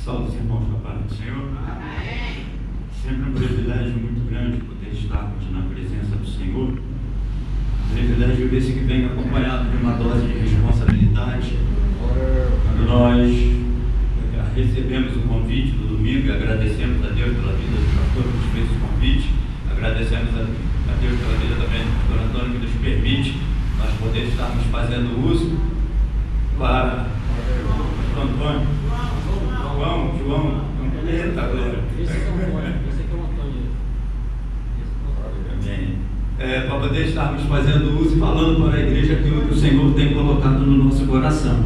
Saúde os irmãos com a paz do Senhor. Amém. Sempre um privilégio muito grande poder estarmos na presença do Senhor. Privilégio esse que vem acompanhado de uma dose de responsabilidade. Quando nós recebemos o convite do domingo e agradecemos a Deus pela vida do pastor que nos fez o convite, agradecemos a Deus pela vida também do pastor Antônio que nos permite nós poder estarmos fazendo uso para o Antônio. João, eita glória. Esse aqui é o Antônio. Amém. Para poder estarmos fazendo uso e falando para a igreja aquilo que o Senhor tem colocado no nosso coração.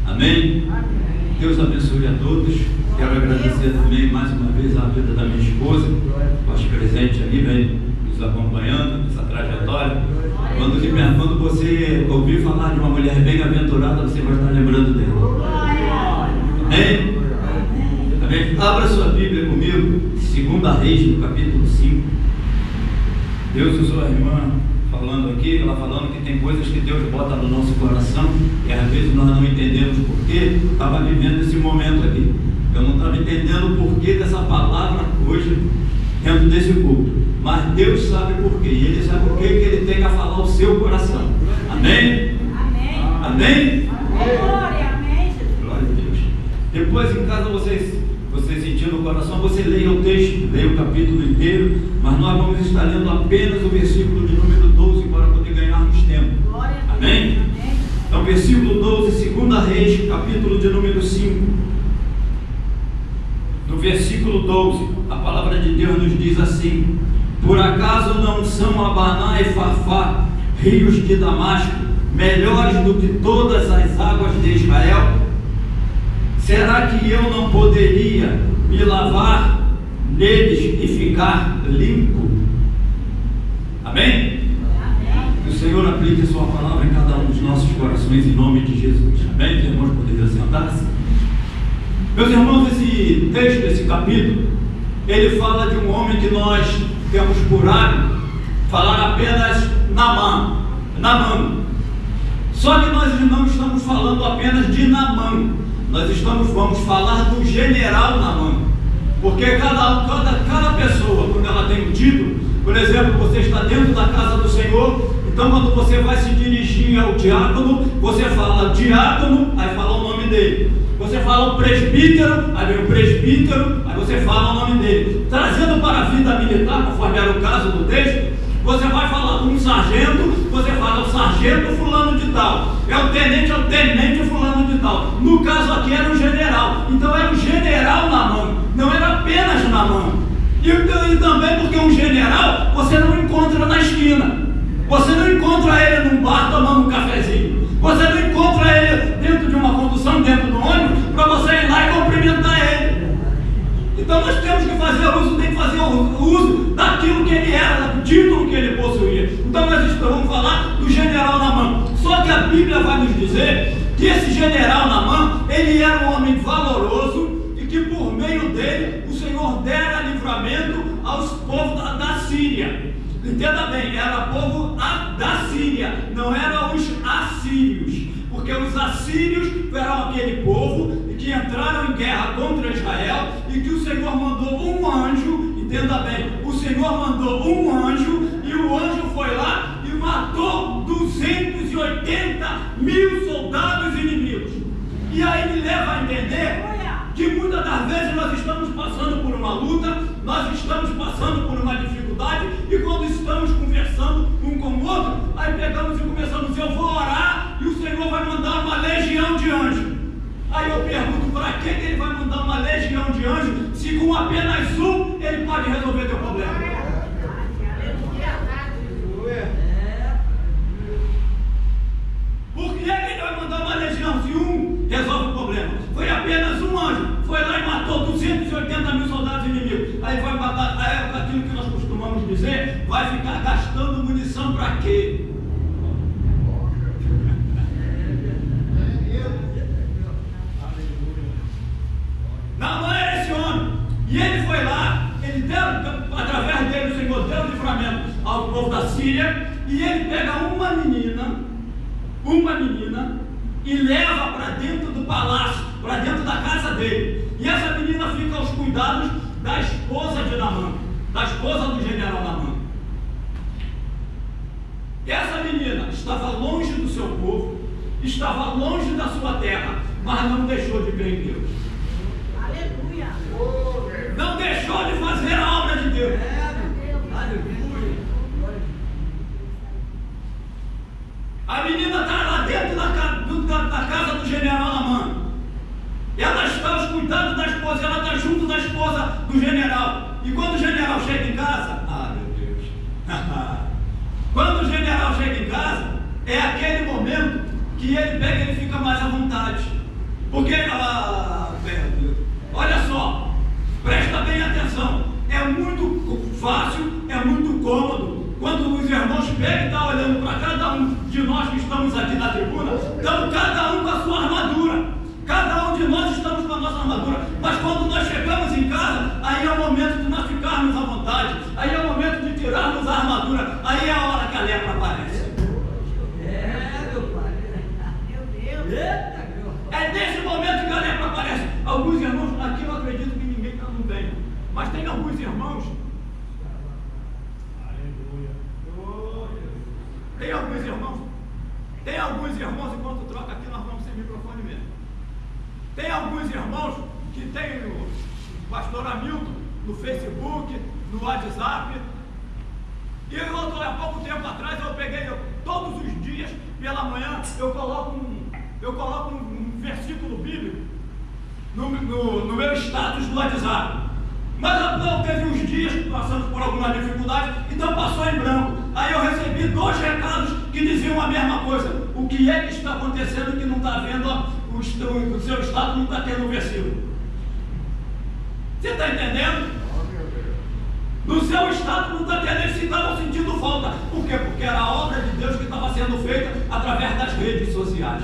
Amém? Deus abençoe a todos. Quero agradecer também mais uma vez a vida da minha esposa, nosso presente ali, vem nos acompanhando nessa trajetória. Quando você ouvir falar de uma mulher bem-aventurada, você vai estar lembrando dela. Amém? Amém? Abra sua Bíblia comigo, 2 Reis, no capítulo 5. Deus usou a irmã falando aqui, ela falando que tem coisas que Deus bota no nosso coração e às vezes nós não entendemos porquê. Eu estava vivendo esse momento aqui. Eu não estava entendendo o porquê dessa palavra hoje dentro desse culto. Mas Deus sabe porquê. E Ele sabe porquê que Ele tem a falar o seu coração. Amém? Amém? Amém? Glória, amém. Glória a Deus. Depois em casa você sentindo o coração, você leia o texto, leia o capítulo inteiro, mas nós vamos estar lendo apenas o versículo de número 12 para poder ganharmos tempo. Amém? Então, versículo 12, 2 Reis, capítulo de número 5. No versículo 12, a palavra de Deus nos diz assim: por acaso não são Abaná e Farfá, rios de Damasco, melhores do que todas as águas de Israel? Será que eu não poderia me lavar neles e ficar limpo? Amém? Amém. Que o Senhor aplique a sua palavra em cada um dos nossos corações, em nome de Jesus. Amém? Os irmãos poderiam sentar-se. Meus irmãos, esse texto, esse capítulo, ele fala de um homem que nós temos por hábito falar apenas Naamã. Só que nós não estamos falando apenas de Naamã. Nós vamos falar do general Naamã, porque cada pessoa, quando ela tem um título, por exemplo, você está dentro da casa do Senhor, então quando você vai se dirigir ao diácono, você fala diácono, aí fala o nome dele. Você fala o presbítero, aí vem o presbítero, aí você fala o nome dele. Trazendo para a vida militar, conforme era o caso do texto, você vai falar com um sargento, você fala o sargento fulano de tal, é o tenente fulano de tal. No caso aqui era o general, então era o general Naamã, não era apenas Naamã. E também porque um general você não encontra na esquina, você não encontra ele num bar tomando um cafezinho, você não encontra ele dentro de uma condução, dentro do ônibus, para você ir lá e cumprimentar ele. Então nós temos que fazer uso daquilo que ele era, do título que ele possuía. Então nós vamos falar do general Naamã. Só que a Bíblia vai nos dizer que esse general Naamã, ele era um homem valoroso e que por meio dele o Senhor dera livramento aos povos da Síria. Entenda bem, era povo da Síria, não eram os assírios, porque os assírios eram aquele povo que entraram em guerra contra Israel e que o Senhor mandou um anjo. Entenda bem, o Senhor mandou um anjo e o anjo foi lá e matou 280 mil soldados inimigos. E aí me leva a entender que muitas das vezes nós estamos passando por uma luta, nós estamos passando por uma dificuldade, e quando estamos conversando um com o outro, aí pegamos e começamos: eu vou orar e o Senhor vai mandar uma legião de anjos. Aí eu pergunto: para que ele vai mandar uma legião de anjos se com apenas um ele pode resolver teu problema? Por que ele vai mandar uma legião se um resolve o problema? Foi apenas um anjo, foi lá e matou 280 mil soldados inimigos. Aí vai matar, aquilo que nós costumamos dizer, vai ficar gastando munição para quê? Naamã era esse homem, e ele foi lá, ele deu, através dele o Senhor deu livramento ao povo da Síria, e ele pega uma menina e leva para dentro do palácio, para dentro da casa dele. E essa menina fica aos cuidados da esposa de Naamã, da esposa do general Naamã. Essa menina estava longe do seu povo, estava longe da sua terra, mas não deixou de crer em Deus. Aleluia! Não deixou de fazer a obra de Deus. Aleluia! A menina está lá dentro da casa do general Naamã. Ela está aos cuidados da esposa, ela está junto da esposa do general. E quando o general chega em casa, meu Deus, quando o general chega em casa, é aquele momento que ele pega e ele fica mais à vontade. Porque, olha só, presta bem atenção, é muito fácil, é muito cômodo, quando os irmãos pegam e estão olhando para cada um de nós que estamos aqui na tribuna, estamos cada um com a sua armadura. Cada um de nós estamos com a nossa armadura, mas quando nós chegamos em casa, aí é o momento de nós ficarmos à vontade, aí é o momento de tirarmos a armadura, aí é a hora que a lepra aparece. Meu pai. Meu Deus. É nesse momento que a lepra aparece. Alguns irmãos, aqui eu acredito que ninguém não venha, mas tem alguns irmãos. Tem alguns irmãos, enquanto troca aqui, nós vamos sem microfone mesmo. Tem alguns irmãos que tem o pastor Hamilton no Facebook, no WhatsApp. E há pouco tempo atrás eu peguei, todos os dias, pela manhã, eu coloco um versículo bíblico no meu status do WhatsApp. Mas teve uns dias que passamos por algumas dificuldades, então passou em branco. Aí eu recebi 2 recados que diziam a mesma coisa. O que é que está acontecendo que não está vendo o seu status, não está tendo o versículo? Você está entendendo? No seu status não está tendo, eles estavam sentindo falta. Por quê? Porque era a obra de Deus que estava sendo feita através das redes sociais.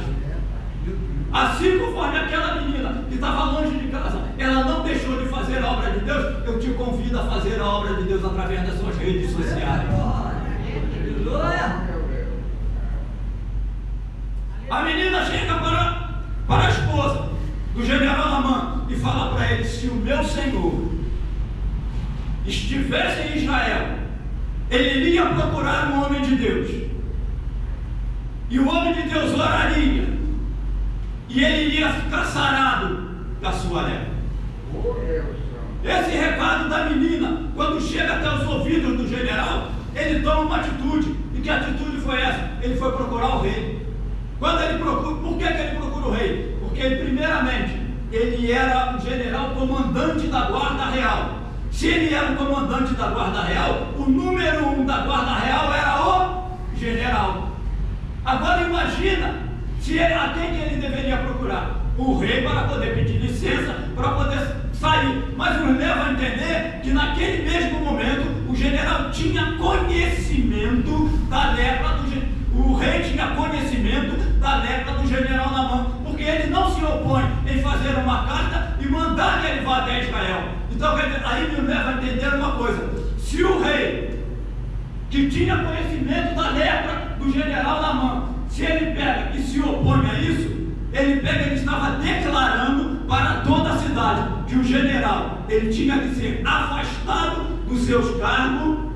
Assim conforme aquela menina que estava longe de casa, ela não deixou de fazer a obra de Deus, eu te convido a fazer a obra de Deus através das suas redes sociais. A menina chega para a esposa do general Naamã e fala para ele: se o meu senhor estivesse em Israel, ele iria procurar um homem de Deus, e o homem de Deus oraria, e ele iria ficar sarado da sua lepra. Esse recado da menina, quando chega até os ouvidos do general, ele toma uma atitude. E que atitude foi essa? Ele foi procurar o rei. Quando ele procura, por que ele procura o rei? Porque ele, primeiramente, ele era o general comandante da guarda real. Se ele era o comandante da guarda real, o número 1 da guarda real era o general. Agora imagina a quem que ele deveria procurar? O rei, para poder pedir licença, para poder sair. Mas nos leva a entender que naquele mesmo momento o general tinha conhecimento da lepra do general. O rei tinha conhecimento da lepra do general Naamã, porque ele não se opõe em fazer uma carta e mandar que ele vá até Israel. Então aí me leva a entender uma coisa: se o rei, que tinha conhecimento da lepra do general Naamã, se ele pega e se opõe a isso, ele estava declarando para toda a cidade que o general, ele tinha que ser afastado dos seus cargos,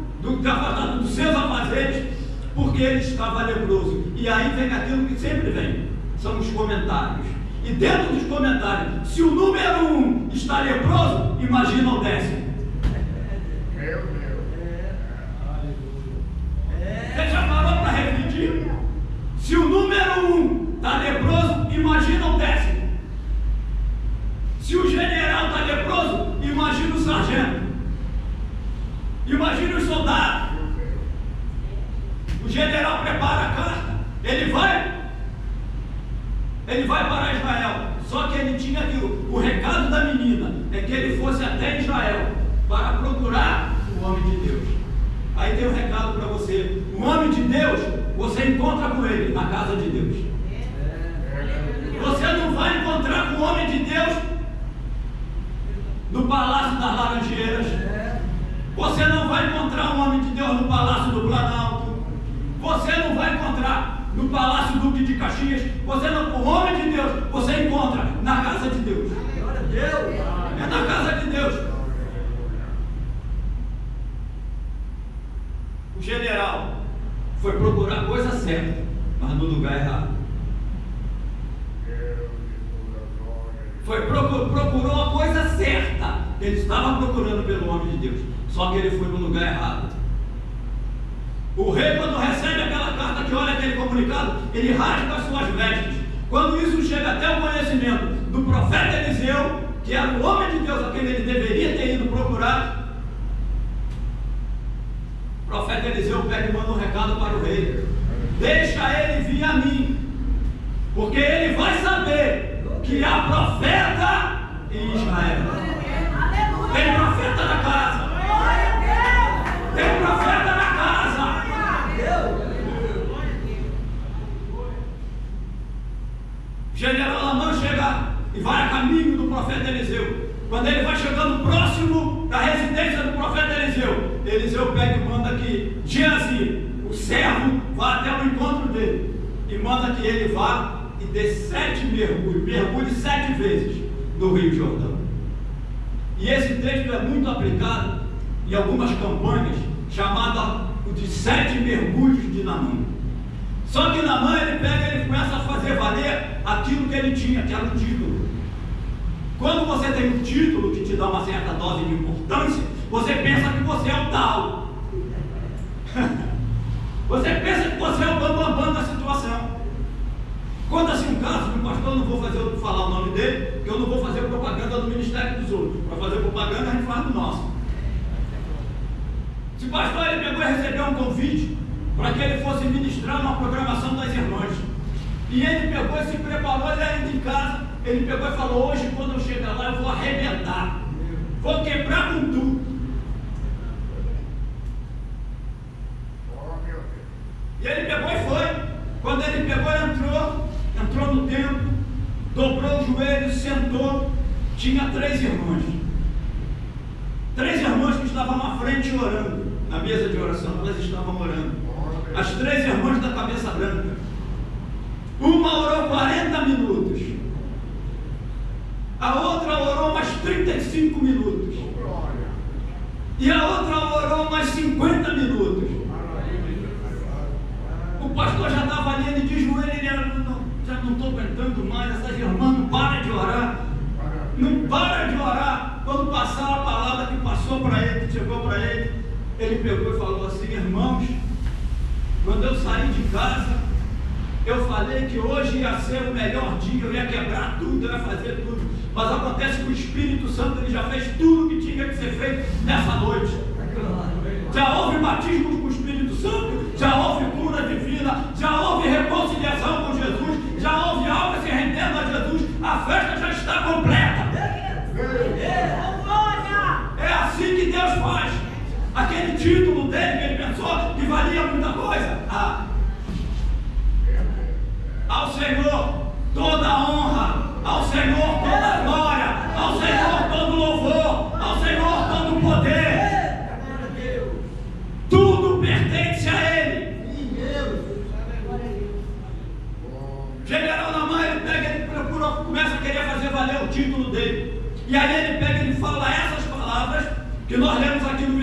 afastado dos seus afazeres, porque ele estava leproso. E aí vem aquilo que sempre vem, são os comentários. E dentro dos comentários, se o número 1 está leproso, imagina o 10º. Meu Deus. Você já parou para refletir? Se o número 1 está leproso, imagina o 10º. Se o general está leproso, imagina o sargento. Imagina os soldados. O general prepara a carta. Ele vai para Israel. Só que ele tinha que o recado da menina é que ele fosse até Israel para procurar o homem de Deus. Aí tem um recado para você: o homem de Deus, você encontra com ele na casa de Deus. Você não vai encontrar com o homem de Deus no Palácio das Laranjeiras. Você não vai encontrar um homem de Deus no Palácio do Planalto. Você não vai encontrar no Palácio Duque de Caxias. O homem de Deus você encontra na casa de Deus. É na casa foi procurar a coisa certa, mas no lugar errado. Procurou a coisa certa. Ele estava procurando pelo homem de Deus, só que ele foi no lugar errado. O rei, quando recebe aquela carta, que olha aquele comunicado, ele rasga as suas vestes. Quando isso chega até o conhecimento do profeta Eliseu, que era o homem de Deus a quem ele deveria ter ido procurar, o profeta Eliseu pega e manda um recado para o rei: deixa ele vir a mim, porque ele vai saber que há profeta em Israel. Tem profeta na casa. Tem profeta na casa. O general Namã chega e vai a caminho do profeta Eliseu. Quando ele vai chegando próximo da residência do profeta Eliseu, Eliseu pega e manda que Geazi, o servo, vá até o encontro dele e manda que ele vá e dê 7 mergulhos, mergulhe 7 vezes no Rio Jordão. E esse texto é muito aplicado em algumas campanhas, chamada de 7 mergulhos de Namã. Só que Namã, ele pega e ele começa a fazer valer aquilo que ele tinha, que era um título. Quando você tem um título que te dá uma certa dose de importância, você pensa que você é o tal. Você pensa que você é o bambambam da situação. Conta-se um caso de um pastor, não vou falar o nome dele, porque eu não vou fazer propaganda do ministério dos outros. Para fazer propaganda, a gente faz do nosso. Esse pastor, ele pegou e recebeu um convite para que ele fosse ministrar uma programação das irmãs. E ele pegou e se preparou, ele ainda em casa, ele pegou e falou: hoje, quando eu chegar lá, eu vou arrebentar, vou quebrar com tudo. E ele pegou e foi. Quando ele pegou, ele entrou no templo, dobrou os joelhos, sentou. Tinha 3 irmãs. 3 irmãs que estavam à frente orando, na mesa de oração, elas estavam orando. As 3 irmãs da cabeça branca. Uma orou 40 minutos. A outra orou mais 35 minutos. E a outra orou mais 50 minutos. O pastor já estava ali, ele de joelho, ele já não estou aguentando mais, essas irmãs não param de orar. Não para de orar. Quando passar a palavra que passou para ele, que chegou para ele, ele pegou e falou assim: irmãos, quando eu saí de casa, eu falei que hoje ia ser o melhor dia, eu ia quebrar tudo, eu ia fazer tudo. Mas acontece que o Espírito Santo, ele já fez tudo o que tinha que ser feito nessa noite. Já houve batismo com o Espírito Santo, já houve cura divina, já houve reconciliação com Jesus, já houve alma se rendendo a Jesus, a festa já está completa. É assim que Deus faz. Aquele título dele que ele pensou que valia muita coisa. Ao Senhor toda a honra, ao Senhor toda a glória, ao Senhor todo louvor, ao Senhor todo o poder. Tudo pertence a Ele. General Namã, ele pega, ele procura, começa a querer fazer valer o título dele. E aí ele pega e ele fala essas palavras que nós lemos aqui no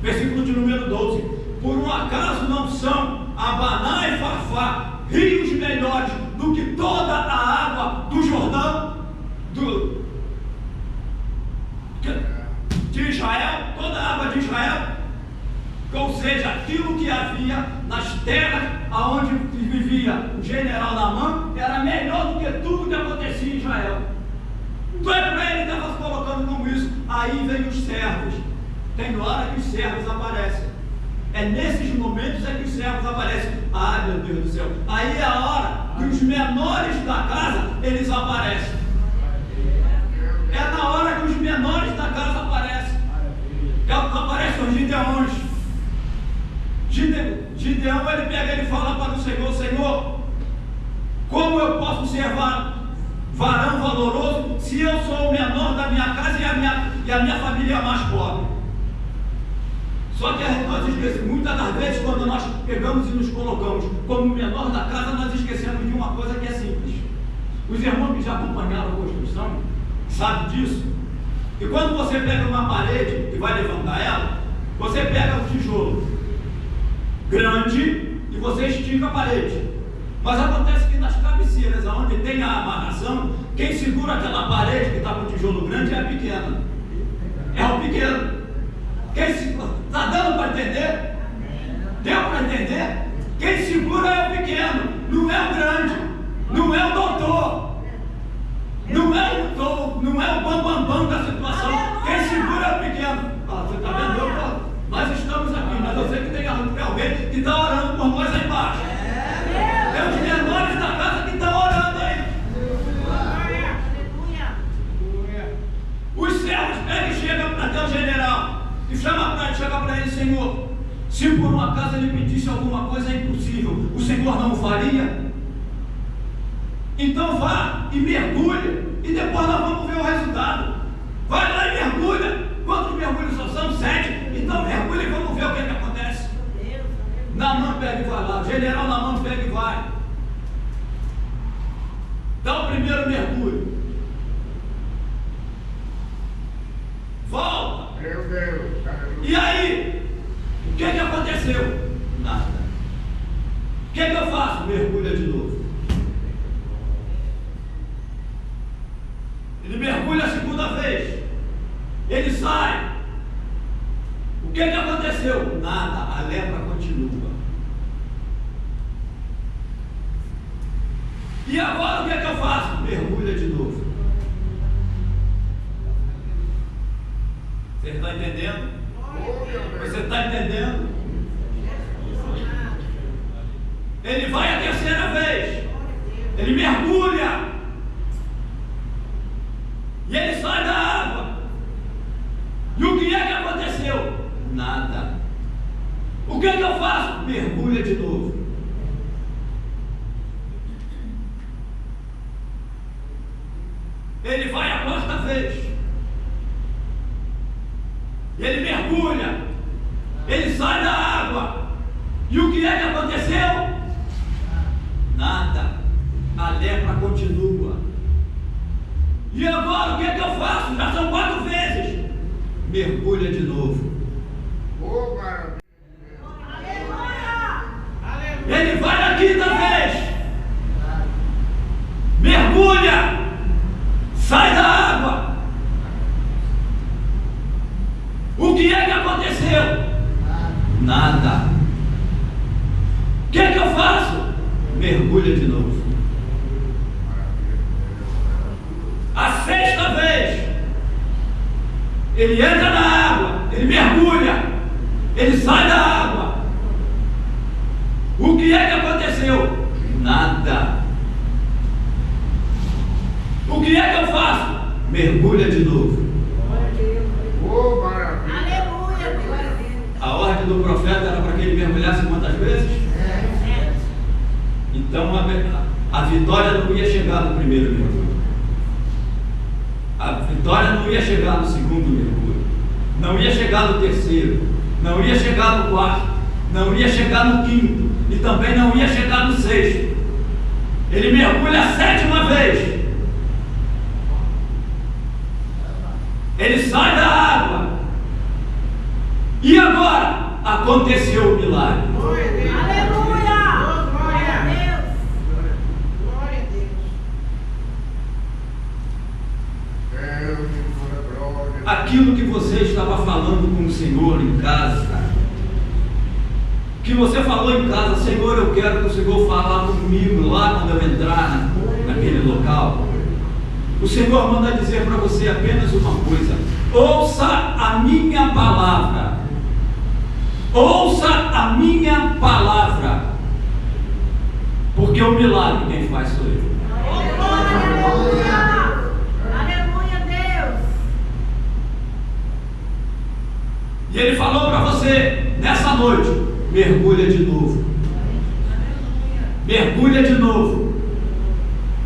versículo de número 12. Por um acaso não são Abaná e Farfá rios melhores do que toda a água do Jordão, de Israel, toda a água de Israel? Ou seja, aquilo que havia nas terras aonde vivia o general Namã era melhor do que tudo que acontecia em Israel. Então é para ele que estava se colocando como isso. Aí vem os servos. Tem hora que os servos aparecem. É nesses momentos que os servos aparecem. Ah, meu Deus do céu. Aí é a hora que os menores da casa, eles aparecem. É na hora que os menores da casa aparecem. Aparecem os gideões. Gideão, ele pega e ele fala para o Senhor: Senhor, como eu posso ser varão valoroso se eu sou o menor da minha casa e a minha família é mais pobre? Só que nós esquecemos, muitas das vezes, quando nós pegamos e nos colocamos como menor da casa, nós esquecemos de uma coisa que é simples. Os irmãos que já acompanharam a construção sabem disso. E quando você pega uma parede e vai levantar ela, você pega um tijolo grande e você estica a parede. Mas acontece que nas cabeceiras, onde tem a amarração, quem segura aquela parede que está com o tijolo grande é a pequena. É o pequeno. Quem segura? Está dando para entender? Deu para entender? Quem segura é o pequeno, não é o grande, não é o doutor, não é o bambambam da situação. Quem segura é o pequeno. Ah, você está vendo? Nós estamos aqui, mas eu sei que tem alguém que está orando por nós aí embaixo. Tem os menores da casa que estão orando aí. Os servos, ele chega até o general e chega para ele: Senhor, se por um acaso ele pedisse alguma coisa impossível, o Senhor não o faria? Então vá e mergulhe, e depois nós vamos ver o resultado. Vai lá e mergulha. Quantos mergulhos só são? 7. Então mergulha e vamos ver o que acontece. Naamã pega e vai lá. O general Naamã pega e vai. Dá o primeiro mergulho. Volta. Meu Deus. E aí? O que aconteceu? Nada. O que eu faço? Mergulha de novo. Ele mergulha a segunda vez. Ele sai. O que aconteceu? Nada. A lepra continua. E agora o que eu faço? Mergulha de novo. Você está entendendo? Você está entendendo? Ele vai a terceira vez. Ele mergulha. E ele sai da água. E o que aconteceu? Nada. O que eu faço? Mergulha de novo. Ele vai a quarta vez. Ele mergulha. Ele sai da água. E o que aconteceu? Nada. A lepra continua. E agora o que eu faço? Já são 4 vezes. Mergulha de novo. Oh, maravilha. Ele vai na quinta vez. Mergulha. Sai da água. O que aconteceu? Nada. O que eu faço? Mergulha de novo. A sexta vez, ele entra na água, ele mergulha, ele sai da água. O que aconteceu? Nada. O que eu faço? Mergulha de novo. Oh, maravilha. Aleluia, glória a Deus. A ordem do profeta era para que ele mergulhasse quantas vezes? Então a vitória não ia chegar no primeiro mergulho. A vitória não ia chegar no segundo mergulho. Não ia chegar no terceiro. Não ia chegar no quarto. Não ia chegar no quinto. E também não ia chegar no sexto. Ele mergulha a 7ª vez. Ele sai da água. E agora aconteceu o milagre. Aleluia! Glória a Deus! Glória a Deus! Aquilo que você estava falando com o Senhor em casa, que você falou em casa: Senhor, eu quero que o Senhor fale comigo lá quando eu entrar naquele local. O Senhor manda dizer para você apenas uma coisa: ouça a minha palavra. Ouça a minha palavra. Porque o milagre quem faz sou eu. Aleluia! Aleluia, Deus! E ele falou para você nessa noite: mergulha de novo. Mergulha de novo.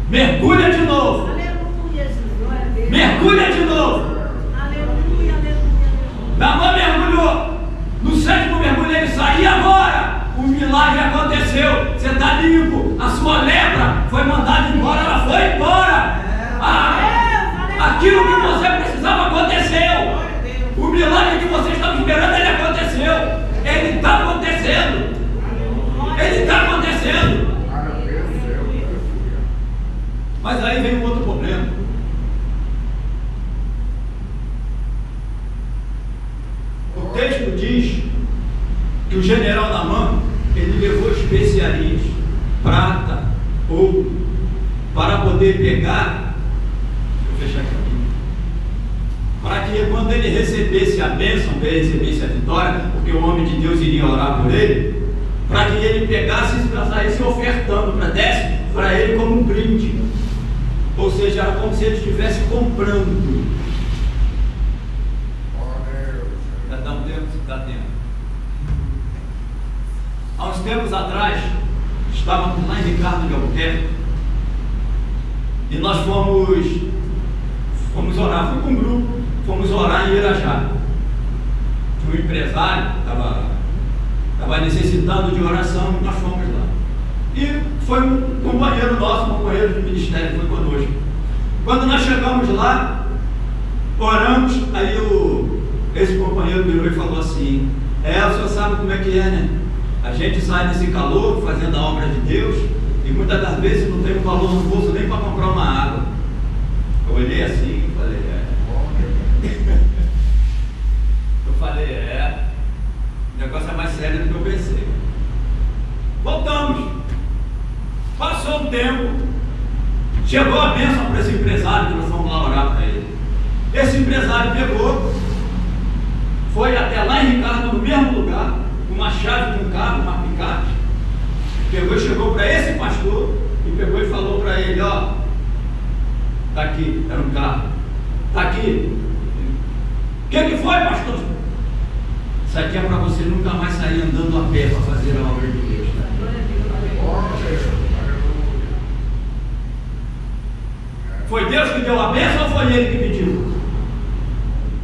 Mergulha de novo. Aleluia, Jesus! Glória a Deus! Mergulha de novo. Aleluia, aleluia! Naamã mergulhou. No 7º mergulho ele sai. E agora? O milagre aconteceu. Você está limpo. A sua lepra foi mandada embora. Ela foi embora. Aquilo que você precisava aconteceu. O milagre que você estava esperando, ele aconteceu. Ele está acontecendo. Ele texto diz que o general Naamã, ele levou especiarias, prata, ouro, para poder pegar, deixa eu fechar aqui, para que quando ele recebesse a bênção, ele recebesse a vitória, porque o homem de Deus iria orar por ele, para que ele pegasse e saísse ofertando para ele como um brinde, ou seja, era como se ele estivesse comprando. Dá um tempo, dá tempo. Há uns tempos atrás, estávamos lá em Ricardo de Albuquerque, e nós fomos orar, fui com um grupo, fomos orar em Irajá. Um empresário estava necessitando de oração, e nós fomos lá. E foi um companheiro nosso, um companheiro de ministério, que foi conosco. Quando nós chegamos lá, oramos, aí esse companheiro virou e falou assim: o senhor sabe como é que é, né? A gente sai nesse calor, fazendo a obra de Deus, e muitas das vezes não tem um valor no bolso nem para comprar uma água. Eu olhei assim e falei: o negócio é mais sério do que eu pensei. Voltamos. Passou um tempo, chegou a bênção para esse empresário, que nós fomos lá orar para ele. Esse empresário pegou, foi até lá em Ricardo, no mesmo lugar, com uma chave de um carro, uma picape, pegou e chegou para esse pastor, e pegou e falou para ele: ó, tá aqui, era um carro, tá aqui. O que foi, pastor? Isso aqui é para você nunca mais sair andando a pé para fazer a obra de Deus. Foi Deus que deu a bênção ou foi ele que pediu?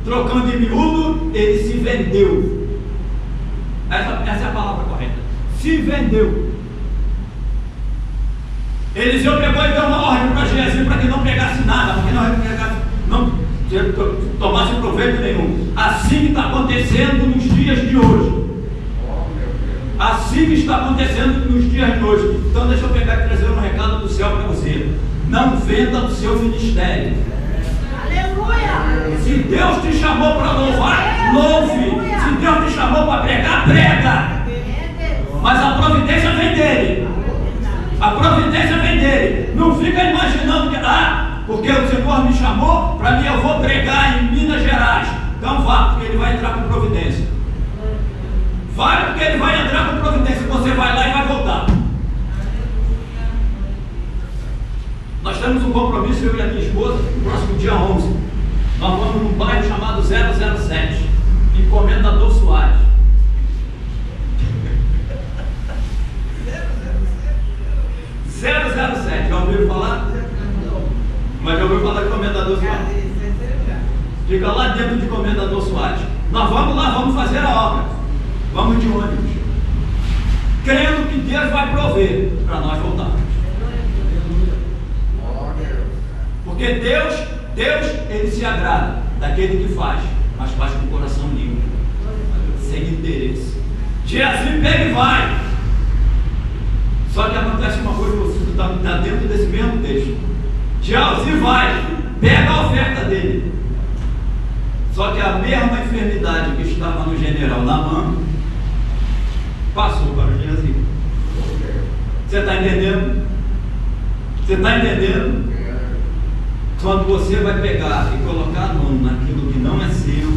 Trocando em miúdo, ele se vendeu. Essa é a palavra correta. Se vendeu. Eliseu pegou e deu uma ordem para Geazi para que não pegasse nada, porque não tomasse proveito nenhum. Assim que está acontecendo nos dias de hoje. Assim que está acontecendo nos dias de hoje. Então deixa eu pegar e trazer um recado do céu para você. Não venda o seu ministério. Aleluia! Se Deus te chamou para louvar, louve. Se Deus te chamou para pregar, prega. Mas a providência vem dele. A providência vem dele. Não fica imaginando que, porque o Senhor me chamou, para mim eu vou pregar em Minas Gerais. Então vá, porque ele vai entrar com providência. Vai, porque ele vai entrar com providência. Você vai lá e vai voltar. Nós temos um compromisso, eu e a minha esposa, no próximo dia 11. Nós vamos num bairro chamado 007, Encomendador Soares. 007, já ouviram falar? Mas já ouviu falar de Comendador Soares? Fica lá dentro de Comendador Soares. Nós vamos lá, vamos fazer a obra. Vamos de ônibus. Crendo que Deus vai prover para nós voltarmos. Porque Deus, ele se agrada daquele que faz, mas faz com o coração limpo, sem interesse. Geazi pega e vai. Só que acontece uma coisa, você está dentro desse mesmo texto. Geazi vai, pega a oferta dele. Só que a mesma enfermidade que estava no general Naamã passou para o Geazi. Você está entendendo? Você está entendendo? Quando você vai pegar e colocar a mão naquilo que não é seu,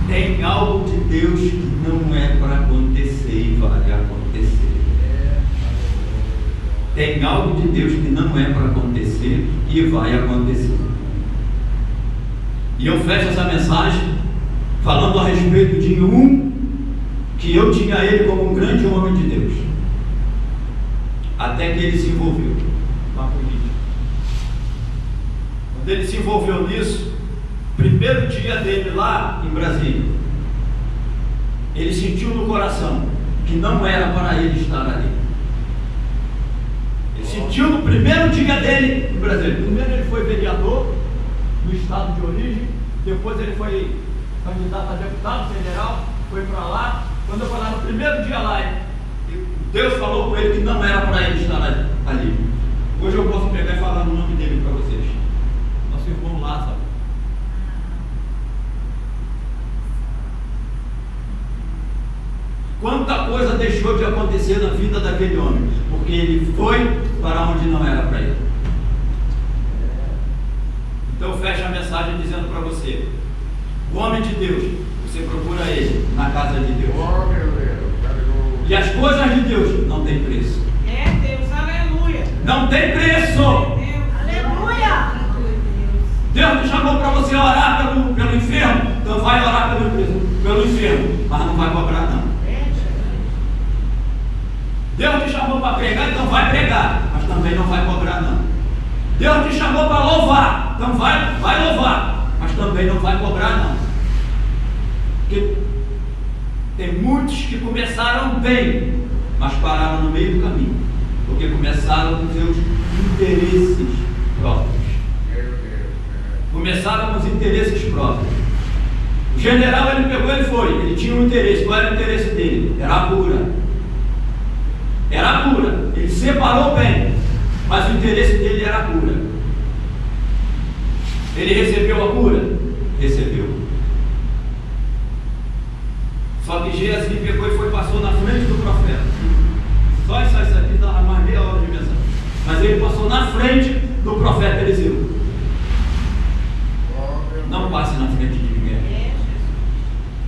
tem algo de Deus que não é para acontecer e vai acontecer. Tem algo de Deus que não é para acontecer e vai acontecer. E eu fecho essa mensagem falando a respeito de um que eu tinha ele como um grande homem de Deus, até que ele se envolveu com a política. Quando ele se envolveu nisso, primeiro dia dele lá em Brasília, ele sentiu no coração que não era para ele estar ali. Ele sentiu no primeiro dia dele em Brasília. Primeiro ele foi vereador no estado de origem, depois ele foi candidato a deputado federal, foi para lá. Quando eu fui lá no primeiro dia lá, Deus falou com ele que não era para ele estar ali. Hoje eu posso pegar e falar o nome dele para vocês. Nosso irmão Lázaro. acontecer na vida daquele homem, porque ele foi para onde não era para ir. Então fecha a mensagem dizendo para você: o homem de Deus, você procura ele na casa de Deus. Oh, meu Deus. Aleluia. E as coisas de Deus não tem preço. É Deus, aleluia. Não tem preço. Aleluia. Deus te chamou para você orar pelo enfermo, então vai orar pelo enfermo, mas não vai cobrar não. Deus te chamou para pregar, então vai pregar, mas também não vai cobrar não. Deus te chamou para louvar, então vai louvar, mas também não vai cobrar não. Porque tem muitos que começaram bem, mas pararam no meio do caminho, porque começaram com seus interesses próprios. Começaram com os interesses próprios. O general, ele pegou, ele foi, ele tinha um interesse. Qual era o interesse dele? Era a cura. Era a cura. Ele separou bem, mas o interesse dele era a cura. Ele recebeu a cura? Recebeu. Só que Geazi pegou e passou na frente do profeta. Só isso aqui dá mais meia hora de mensagem. Mas ele passou na frente do profeta Eliseu. Não passe na frente de ninguém.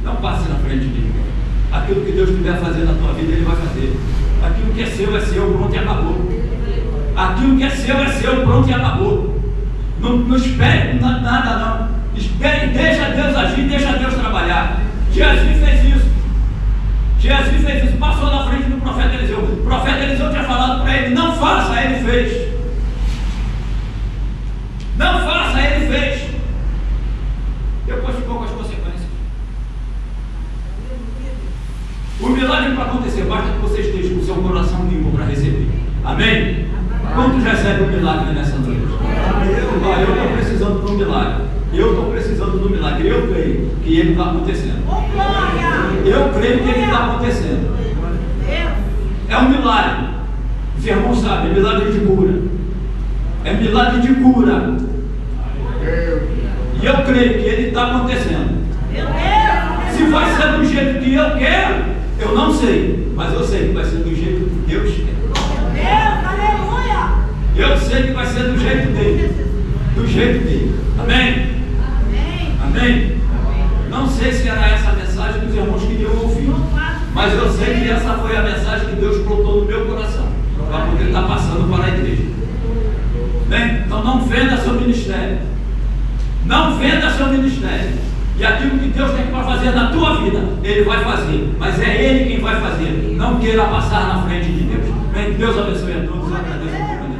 Não passe na frente de ninguém. Aquilo que Deus estiver fazendo na tua vida, Ele vai fazer. Aquilo que é seu, pronto e acabou. Aquilo que é seu, pronto e acabou. Não espere nada não. Espere, deixa Deus agir, deixa Deus trabalhar. Geazi fez isso. Passou na frente do profeta Eliseu. O profeta Eliseu tinha falado para ele: não faça, ele fez. Não faça, ele fez. Depois ficou com as consequências. O milagre para acontecer, basta que você esteja com o seu coração limpo para receber. Amém? Quantos recebem o milagre nessa noite? Eu estou precisando de um milagre. Eu creio que ele está acontecendo. Eu creio que ele está acontecendo. É um milagre. Os irmãos sabem, é milagre de cura. É milagre de cura. E eu creio que ele está acontecendo. Se vai ser do jeito que eu quero, eu não sei. Mas eu sei que vai ser do jeito que Deus quer. Eu sei que vai ser do jeito dele. Do jeito dele. Amém? Amém? Não sei se era essa a mensagem que os irmãos queriam ouvir. Mas eu sei que essa foi a mensagem que Deus plantou no meu coração. Para poder estar passando para a igreja. Bem? Então não venda seu ministério. Não venda seu ministério. E aquilo que Deus tem para fazer na tua vida, Ele vai fazer. Mas é Ele quem vai fazer. Não queira passar na frente de Deus. Bem, Deus abençoe a todos. Eu agradeço a